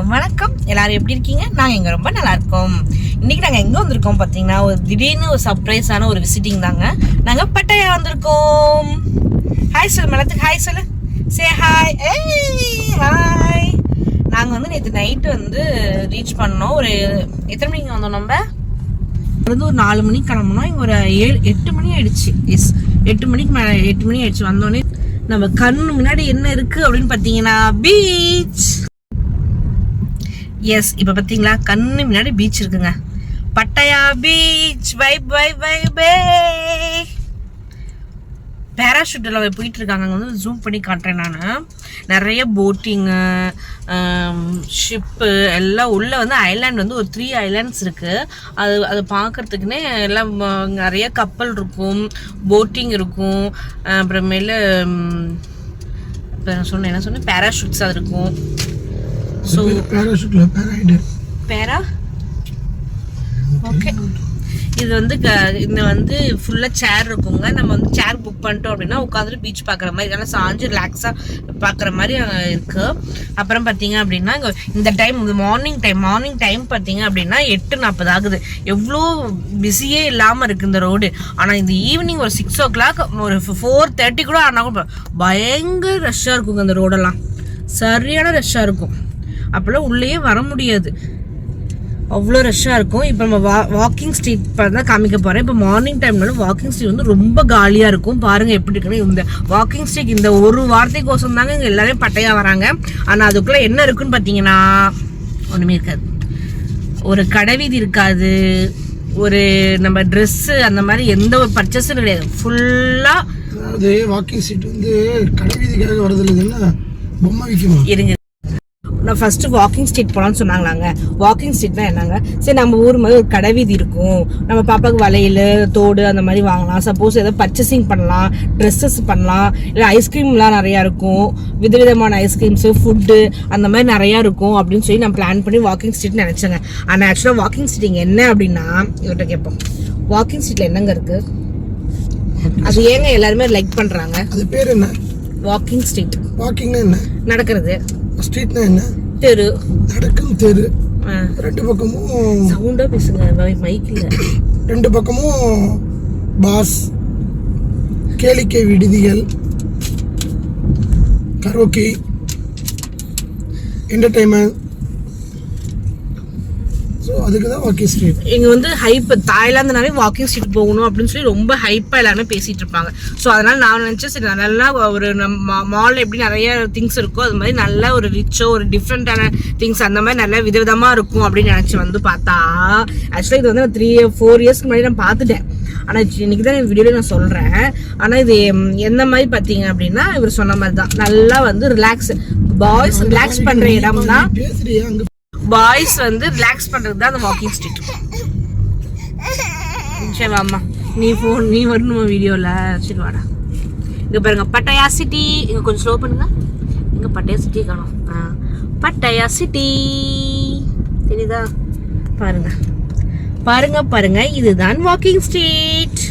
அனைவருக்கும் வணக்கம். எல்லாரும் எப்படி இருக்கீங்க? நாங்கள் இங்கே ரொம்ப நல்லா இருக்கோம். இன்னைக்கு நாங்கள் எங்கே வந்திருக்கோம் பார்த்தீங்கன்னா, ஒரு திடீர்னு ஒரு சர்ப்ரைஸான ஒரு விசிட்டிங் தாங்க. நாங்கள் பட்டாயா வந்திருக்கோம். ஹாய் சொல்லு மேடத்துக்கு, ஹாய் சொல்லு, சே ஹாய். ஹாய். நாங்கள் வந்து நேற்று நைட்டு ரீச் பண்ணோம். ஒரு எத்தனை மணிக்கு வந்தோம்? நம்ம ஒரு 4 மணிக்கு கிளம்புனோம். இங்கே ஒரு 8 மணி ஆயிடுச்சு. எஸ், 8 மணிக்கு 8 மணி ஆயிடுச்சு. வந்தோடனே நம்ம கண்ணு முன்னாடி என்ன இருக்கு அப்படின்னு பார்த்தீங்கன்னா, பீச். எஸ், இப்போ பார்த்தீங்களா, கண்ணு முன்னாடி பீச் இருக்குங்க. Pattaya beach. Bye bye bye bye. பேராஷூட்டில் போயிட்டு இருக்காங்க. அங்கே வந்து ஜூம் பண்ணி காட்டுறேன் நான். நிறைய போட்டிங்கு, ஷிப்பு எல்லாம் உள்ள ஐலாண்ட் ஒரு 3 ஐலாண்ட்ஸ் இருக்கு. அது பார்க்கறதுக்குன்னே எல்லாம் நிறைய கப்பல் இருக்கும், போட்டிங் இருக்கும். அப்புறமேல இப்போ என்ன சொன்னேன், பேராஷூட்ஸ் அது இருக்கும். ஸோ பேரா ஓகே. இது இந்த ஃபுல்லாக சேர் இருக்குங்க. நம்ம சேர் புக் பண்ணிட்டோம் அப்படின்னா உட்காந்துட்டு பீச் பார்க்குற மாதிரி, இதெல்லாம் சாஞ்சு ரிலாக்ஸாக பார்க்குற மாதிரி இருக்குது. அப்புறம் பார்த்தீங்க அப்படின்னா இந்த டைம் மார்னிங் டைம் பார்த்தீங்க அப்படின்னா 8:40 ஆகுது. எவ்வளோ பிஸியே இல்லாமல் இருக்குது இந்த ரோடு. ஆனால் இந்த ஈவினிங் ஒரு 6 o'clock, ஒரு 4:30 கூட ஆனால் பயங்கர ரஷ்ஷாக இருக்குங்க. இந்த ரோடெல்லாம் சரியான ரஷ்ஷாக இருக்கும். அப்போல்லாம் உள்ளேயே வர முடியாது, அவ்வளோ ரஷ்ஷாக இருக்கும். இப்போ நம்ம வாக்கிங் ஸ்ட்ரீட் தான் காமிக்க போகிறேன். இப்போ மார்னிங் டைம்னாலும் வாக்கிங் ஸ்ட்ரீட் ரொம்ப காலியாக இருக்கும். பாருங்கள் எப்படி இருக்குன்னு. இந்த வாக்கிங் ஸ்ட்ரீட் இந்த ஒரு வார்த்தைக்கோசம் தாங்க இங்கே எல்லாமே பட்டையாக வராங்க. ஆனால் அதுக்குள்ளே என்ன இருக்குன்னு பார்த்தீங்கன்னா ஒன்றுமே இருக்காது. ஒரு கடைவீதி இருக்காது, ஒரு நம்ம ட்ரெஸ்ஸு அந்த மாதிரி எந்த ஒரு பர்ச்சேஸும் கிடையாது. ஃபுல்லாக அதாவது வாக்கிங் ஸ்ட்ரீட் கடைவீதிக்காக வரதில்லை, பொம்மை விற்குமா இருங்க. நான் ஃபர்ஸ்ட் வாக்கிங் ஸ்ட்ரீட் போகலான்னு சொன்னாங்களாங்க. வாக்கிங் ஸ்ட்ரீட்னா என்னங்க, சரி நம்ம ஊர் மாதிரி ஒரு கடைவீதி இருக்கும், நம்ம பாப்பாவுக்கு வளையல், தோடு அந்த மாதிரி வாங்கலாம். சப்போஸ் ஏதோ பர்ச்சேசிங் பண்ணலாம், ட்ரெஸ்ஸஸ் பண்ணலாம், இல்லை ஐஸ்கிரீம்லாம் நிறையா இருக்கும், விதவிதமான ஐஸ்கிரீம்ஸு, ஃபுட்டு அந்த மாதிரி நிறையா இருக்கும் அப்படின்னு சொல்லி நான் பிளான் பண்ணி வாக்கிங் ஸ்ட்ரீட் நினச்சேங்க. ஆனால் ஆக்சுவலாக வாக்கிங் ஸ்ட்ரீட் இங்கே என்ன அப்படின்னா, இவர்கிட்ட கேட்போம், வாக்கிங் ஸ்ட்ரீட்டில் என்னங்க இருக்குது, அது ஏங்க எல்லாருமே லைக் பண்ணுறாங்க? அது பேர் என்ன? Walking street. வாக்கிங்னா என்ன? நடக்கிறது. ஸ்ட்ரீட்னா என்ன? தெரு. நடக்கும் தெரு. ரெண்டு பக்கமும் சவுண்டா பேசுங்க, மைக்ல. ரெண்டு பக்கமும் பாஸ், கேளிக்கை விடுதிகள், கரோக்கி, என்டர்டைன்மெண்ட். ஸோ அதுக்கு தான் வாக்கிங் ஸ்ட்ரீட். இங்கே ஹைப், தாய்லாந்துனாலே வாக்கிங் ஸ்ட்ரீட் போகணும் அப்படின்னு சொல்லி ரொம்ப ஹைப்பாக எல்லாருமே பேசிகிட்டு இருப்பாங்க. ஸோ அதனால் நான் நினச்சேன், சரி நல்லா ஒரு மாலில் எப்படி நிறைய திங்ஸ் இருக்கோ அது மாதிரி நல்ல ஒரு ரிச்சோ ஒரு டிஃப்ரெண்ட்டான திங்ஸ் அந்த மாதிரி நல்லா விதவிதமாக இருக்கும் அப்படின்னு நினச்சி பார்த்தா, ஆக்சுவலாக இது நான் 3-4 இயர்ஸ்க்கு முன்னாடி நான் பார்த்துட்டேன். ஆனால் இன்னைக்கு தான் வீடியோவில் நான் சொல்கிறேன். ஆனால் இது எந்த மாதிரி பார்த்தீங்க அப்படின்னா, இவர் சொன்ன மாதிரி தான் நல்லா ரிலாக்ஸ், பாய்ஸ் ரிலாக்ஸ் பண்ணுற இடம் தான். பாய்ஸ் ரிலாக்ஸ் பண்றது தான் அந்த வாக்கிங் ஸ்ட்ரீட். சரி வாமா, நீ வரணுமா வீடியோல? சரி வாடா. இங்க பாருங்க பட்டாயா சிட்டி. இங்க கொஞ்சம் ஸ்லோ பண்ணுங்க. இங்க பட்டாயா சிட்டி காணோம். பட்டாயா சிட்டி தெரியுதா? பாருங்க பாருங்க பாருங்க, இதுதான் வாக்கிங் ஸ்ட்ரீட்.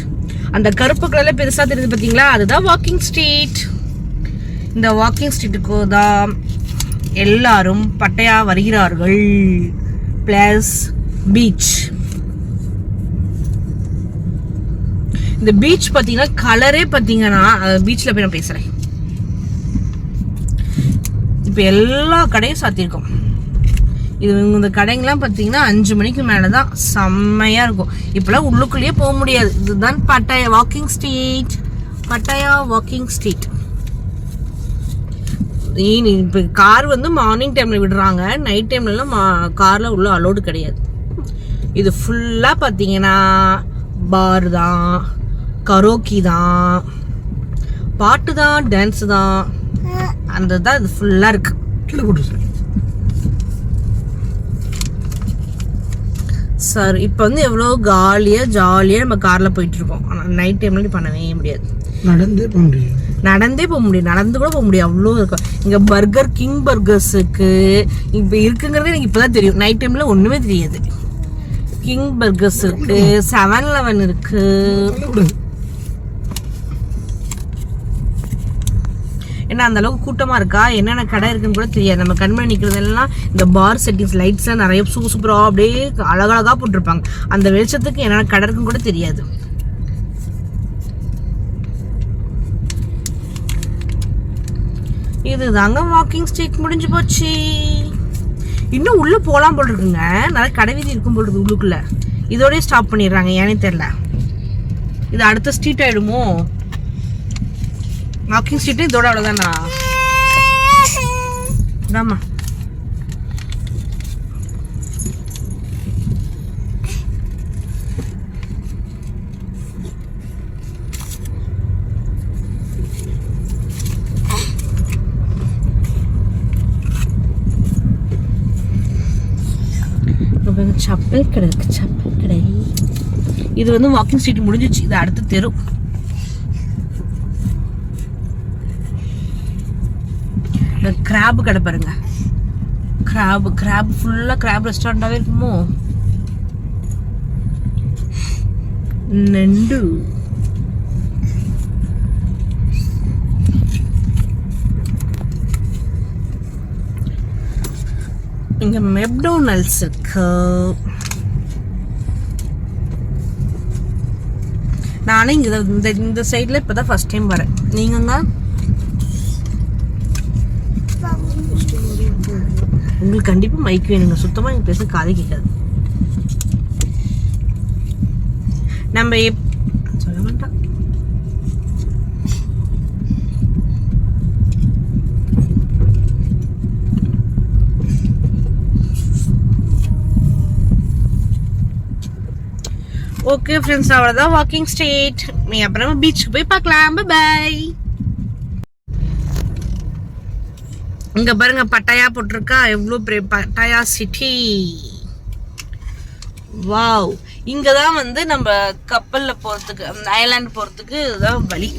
அந்த கருப்பு கலர்ல பெருசா தெரியுது பாத்தீங்களா, அதுதான் வாக்கிங் ஸ்ட்ரீட். இந்த வாக்கிங் ஸ்ட்ரீட்டுக்கு தான் எல்லாரும் பட்டையா வருகிறார்கள். Plus beach. இந்த பீச் பாத்தீங்கன்னா கலரே பாத்தீங்கன்னா, பீச்ல போய் நான் பேசுறேன். இப்ப எல்லா கடையும் சாத்திருக்கோம். இது இந்த கடைங்கெல்லாம் பாத்தீங்கன்னா 5 மணிக்கு மேலதான் செம்மையா இருக்கும். இப்பெல்லாம் உள்ளுக்குள்ளேயே போக முடியாது. இதுதான் பட்டாயா வாக்கிங் ஸ்ட்ரீட். பட்டாயா walking street. இப்போ கார் மார்னிங் டைம்ல விடுறாங்க, நைட் டைம்லலாம் கார்ல உள்ள அலோடு கிடையாது. இது ஃபுல்லா பார்த்தீங்கன்னா பார் தான், கரோக்கி தான், பாட்டு தான், டான்ஸ் தான், அந்த தான் இது ஃபுல்லா இருக்கு. சார் இப்போ எவ்வளோ ஜாலியாக நம்ம காரில் போயிட்டு இருக்கோம். ஆனால் நைட் டைம்ல பண்ணவே முடியாது. நடந்தே போக முடியும், நடந்து கூட போக முடியும், அவ்வளோ இருக்கும். இங்கே பர்கர் கிங் பர்கர்ஸ் இருக்கு. இப்போ இருக்குங்கிறதே எனக்கு இப்போதான் தெரியும். நைட் டைம்ல ஒன்றுமே தெரியாது. கிங் பர்கர்ஸ் இருக்கு, 7-Eleven இருக்கு. ஏன்னா அந்த அளவுக்கு கூட்டமா இருக்கா, என்னென்ன கடை இருக்குன்னு கூட தெரியாது. நம்ம கண்மணி நிக்கிறதெல்லாம் இந்த பார் செட்டிங்ஸ் லைட்ஸ் எல்லாம் நிறைய சூப்பரா அப்படியே அழகழகா போட்டிருப்பாங்க. அந்த வெளிச்சத்துக்கு என்னென்ன கடை இருக்குன்னு கூட தெரியாது. இதுதாங்க வாக்கிங் ஸ்ட்ரீட் முடிஞ்சு போச்சு. இன்னும் உள்ள போலாம் போல் இருக்குங்க, நிறைய கடை வீதி இருக்கும் போல் இருக்கு உள்ளுக்குள்ள. இதோடய ஸ்டாப் பண்ணிடுறாங்க, ஏனே தெரியல. இது அடுத்த ஸ்ட்ரீட் ஆயிடுமோ? வாக்கிங் ஸ்ட்ரீட் இதோட அவ்வளோதானா? ஆமா, சப்பல் கடை இருக்கு, சப்பல் கடை. இது வந்து வாக்கிங் ஸ்ட்ரீட் முடிஞ்சிச்சு, இது அடுத்த தெரு. கிராப் கடை பாருங்க, கிராப் ஃபுல்லா கிராப் ரெஸ்டாரண்டாவே இருக்குமோ. நண்டு இங்க மெக்டொனால்ட்ஸ் இருக்கு. நானே இங்க இந்த சைட்ல இப்பதான் ஃபர்ஸ்ட் டைம் வரேன். நீங்கங்க? உங்களுக்கு கண்டிப்பா மைக் வேணுங்க, சுத்தமா நீங்க பேச காது கேட்காது. நம்ம சொல்ல மாட்டோம். ஓகே ஃப்ரெண்ட்ஸ், அவ்வளோதான் வாக்கிங் ஸ்ட்ரீட். நீ அப்புறமா பீச்சுக்கு போய் பார்க்கலாம். பை. இங்க பாருங்க பட்டாயா போட்டிருக்கா, எவ்வளோ பெரிய பட்டாயா சிட்டி. வாவ், இங்கதான் வந்து நம்ம கப்பல்ல போறதுக்கு, ஐலாண்ட் போறதுக்கு இதுதான் வழி.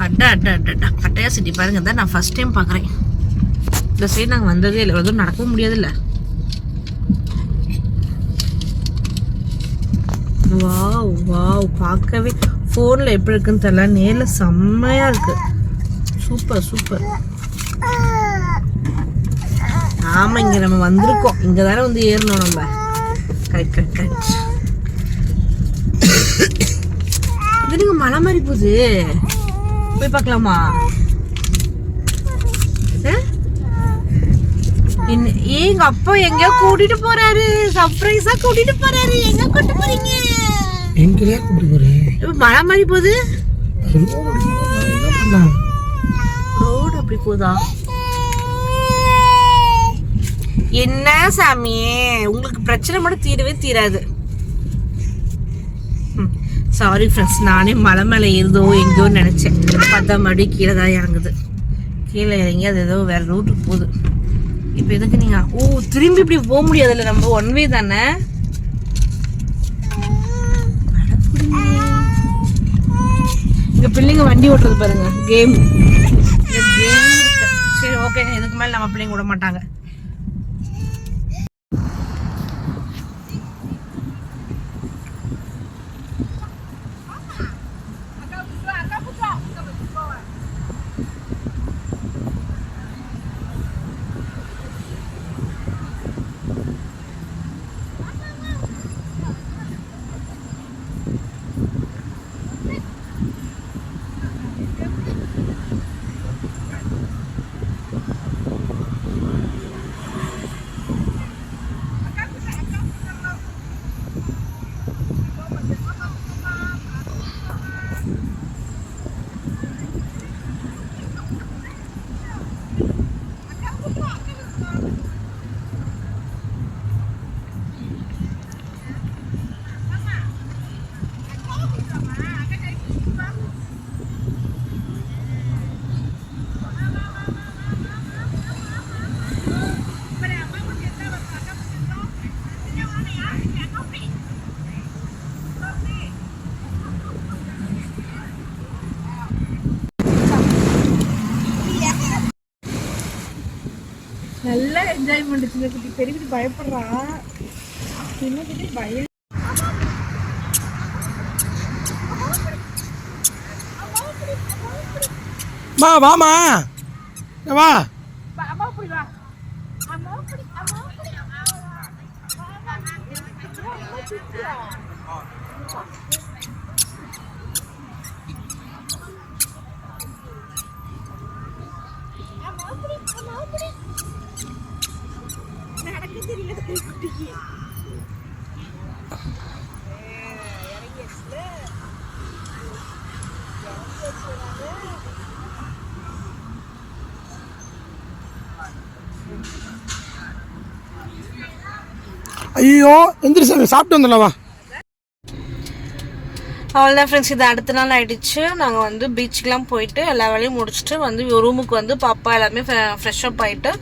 அட்டா அட்டா அட்டா பட்டாயா சிட்டி பாருங்க, தான் நான் ஃபர்ஸ்ட் டைம் பார்க்குறேன். இந்த சைடு நாங்கள் வந்ததே இல்லை, எதுவும் நடக்கவும் முடியாது இல்லை. வாவ் வாவ், பார்க்கவே ஃபோனில் எப்படி இருக்குன்னு தெரியல, நேரில் செம்மையாக இருக்கு. Super super. ஆமாம், இங்கே நம்ம வந்திருக்கோம், இங்கே தானே வந்து ஏறணும் நம்ம. Correct correct correct. இது நீங்கள் மலை மாதிரி போகுது, போய் பார்க்கலாமா? எங்க அப்பா எங்கயோ கூட்டிட்டு போறாரு, சர்ப்ரைஸா கூட்டிட்டு போறாரு. எங்க கூட்டிட்டு போறீங்க? எங்கயா கூட்டிட்டு போறேன்? மழை மாதிரி போகுது. ரோடு அப்படி போதா? என்ன சாமியே, உங்களுக்கு பிரச்சனை மட்டும் தீரவே தீராது. சாரி ஃப்ரெண்ட்ஸ், நானே மலை மேலே ஏறுதோ எங்கேயோ நினைச்சேன். பார்த்தா மறுபடியும் கீழே தான் இறங்குது. கீழே இறங்கி அது ஏதோ வேற ரூட்டுக்கு போகுது. இப்போ எதுக்கு நீங்க திரும்பி இப்படி போக முடியாதுல்ல, நம்ம ஒன் வே தானே. இங்க பிள்ளைங்க வண்டி ஓட்டுறது பாருங்க, கேம். சரி ஓகே, இதுக்கு மேல நம்ம பிள்ளைங்க விட மாட்டாங்க. நல்லா என்ஜாய்மெண்ட். சின்ன குட்டி பெரிய குட்டி பயப்படுறா, சின்ன குட்டி பயம். மா வாமா வா ஐயோ எந்திரிச்சாமி சாப்பிட்டு வந்துடலாம் வா அவ்வளோதான் ஃப்ரெண்ட்ஸ், இது அடுத்த நாள் ஆகிடுச்சு. நாங்கள் வந்து பீச்சுக்கெலாம் போயிட்டு எல்லா வேலையும் முடிச்சுட்டு வந்து ரூமுக்கு வந்து பாப்பா எல்லாமே ஃப்ரெஷ் அப் ஆகிட்டு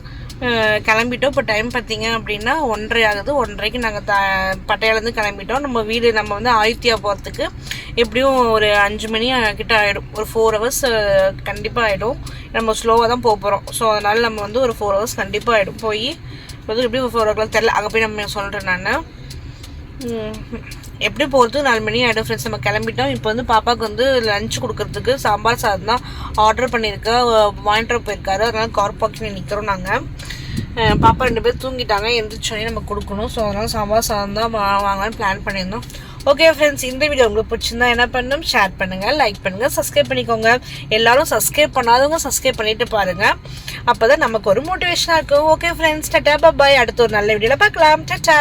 கிளம்பிட்டோம். இப்போ டைம் பார்த்தீங்க அப்படின்னா 1:30 ஆகுது. 1:30க்கு நாங்கள் பட்டையிலேருந்து கிளம்பிட்டோம். நம்ம வீடு நம்ம வந்து ஆயுத்தியா போகிறதுக்கு எப்படியும் ஒரு 5 மணி கிட்ட ஆகிடும். ஒரு 4 hours கண்டிப்பாக ஆகிடும். நம்ம ஸ்லோவாக தான் போக போகிறோம். ஸோ அதனால் நம்ம வந்து ஒரு 4 hours கண்டிப்பாக ஆகிடும். போய் வந்து எப்படி ஒரு 4 o'clock தெரில, அங்கே போய் நம்ம சொல்கிறேன் நான். எப்படி போகிறது 4 மணி ஆகிடும் ஃப்ரெண்ட்ஸ். நம்ம கிளம்பிட்டோம். இப்போ வந்து பாப்பாவுக்கு வந்து லஞ்ச் கொடுக்கறதுக்கு சாம்பார் சாதம் தான் ஆர்டர் பண்ணியிருக்கேன். வாங்கிட்டு போயிருக்காரு. அதனால் கார் பார்க்கிங் நிற்கிறோம் நாங்கள். பாப்பா 2 பேர் தூங்கிட்டாங்க. எந்திரிச்சோடனே நம்ம கொடுக்கணும். ஸோ அதனால் சாம்பார் சாதம் தான் வாங்கலான்னு பிளான் பண்ணியிருந்தோம். ஓகே ஃப்ரெண்ட்ஸ், இந்த வீடியோ உங்களுக்கு பிடிச்சிருந்தா என்ன பண்ணணும், ஷேர் பண்ணுங்கள், லைக் பண்ணுங்கள், சப்ஸ்கிரைப் பண்ணிக்கோங்க. எல்லாரும் சப்ஸ்கிரைப் பண்ணாதவங்க சப்ஸ்கிரைப் பண்ணிட்டு பாருங்கள். அப்போ தான் நமக்கு ஒரு மோட்டிவேஷனாக இருக்கும். ஓகே ஃப்ரெண்ட்ஸ், டாடா பாய். அடுத்த ஒரு நல்ல வீடியோவில் பார்க்கலாம். டாடா.